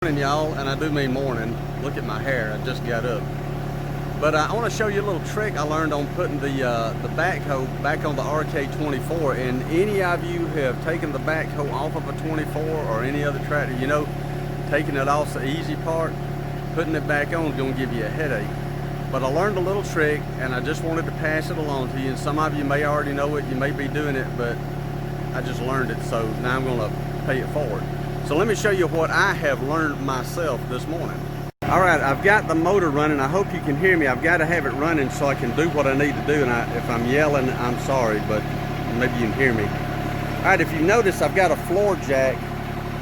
Morning, y'all, and I do mean morning. Look at my hair, I just got up. But I want to show you a little trick I learned on putting the backhoe back on the RK24. And any of you who have taken the backhoe off of a 24 or any other tractor, you know, taking it off's the easy part. Putting it back on is going to give you a headache. But I learned a little trick, and I just wanted to pass it along to you. And some of you may already know it, you may be doing it, but I just learned it, so now I'm going to pay it forward. So let me show you what I have learned myself this morning. All right, I've got the motor running. I hope you can hear me. I've got to have it running so I can do what I need to do. And if I'm yelling, I'm sorry, but maybe you can hear me. All right, if you notice, I've got a floor jack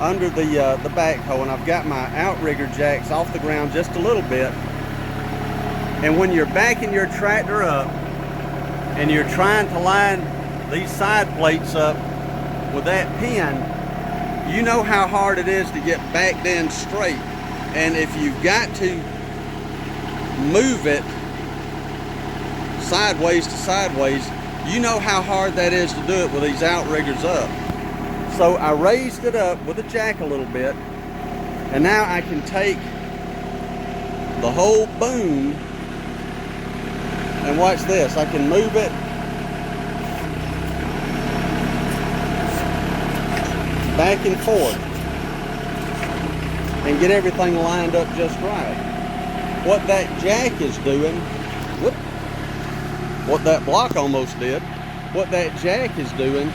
under the backhoe, and I've got my outrigger jacks off the ground just a little bit. And when you're backing your tractor up and you're trying to line these side plates up with that pin, you know how hard it is to get backed in straight. And if you've got to move it sideways to sideways, you know how hard that is to do it with these outriggers up. So I raised it up with the jack a little bit, and now I can take the whole boom, and watch this, I can move it back and forth and get everything lined up just right. What that jack is doing, what that block almost did, what that jack is doing,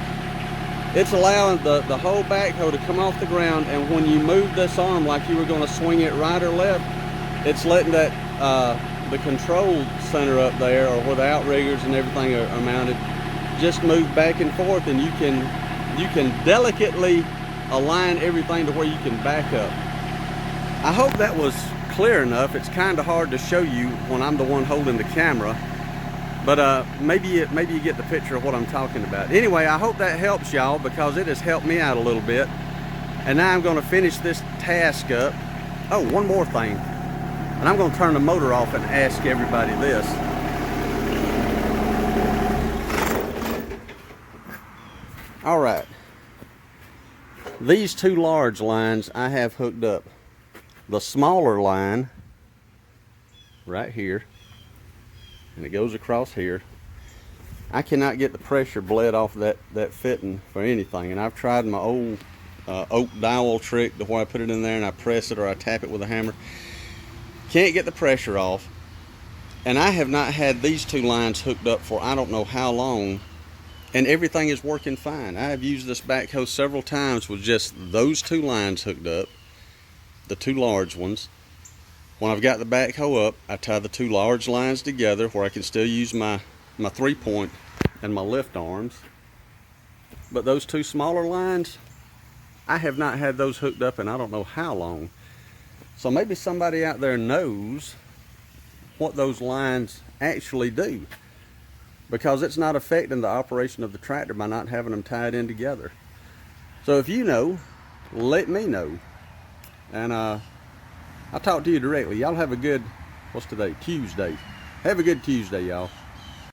it's allowing the whole backhoe to come off the ground, and when you move this arm like you were going to swing it right or left, it's letting that the control center up there, or where the outriggers and everything are mounted, just move back and forth, and you can delicately align everything to where you can back up. I hope that was clear enough. It's kind of hard to show you when I'm the one holding the camera, but maybe you get the picture of what I'm talking about. Anyway, I hope that helps y'all, because it has helped me out a little bit. And now I'm going to finish this task up. Oh, one more thing, and I'm going to turn the motor off and ask everybody this. All right, these two large lines I have hooked up. The smaller line right here, and it goes across here. I cannot get the pressure bled off that fitting for anything, and I've tried my old oak dowel trick to where I put it in there and I press it or I tap it with a hammer. Can't get the pressure off, and I have not had these two lines hooked up for I don't know how long, and everything is working fine. I have used this backhoe several times with just those two lines hooked up, the two large ones. When I've got the backhoe up, I tie the two large lines together where I can still use my 3-point and my lift arms. But those two smaller lines, I have not had those hooked up in I don't know how long. So maybe somebody out there knows what those lines actually do, because it's not affecting the operation of the tractor by not having them tied in together. So if you know, let me know. And I'll talk to you directly. Y'all have a good, what's today? Tuesday. Have a good Tuesday, y'all.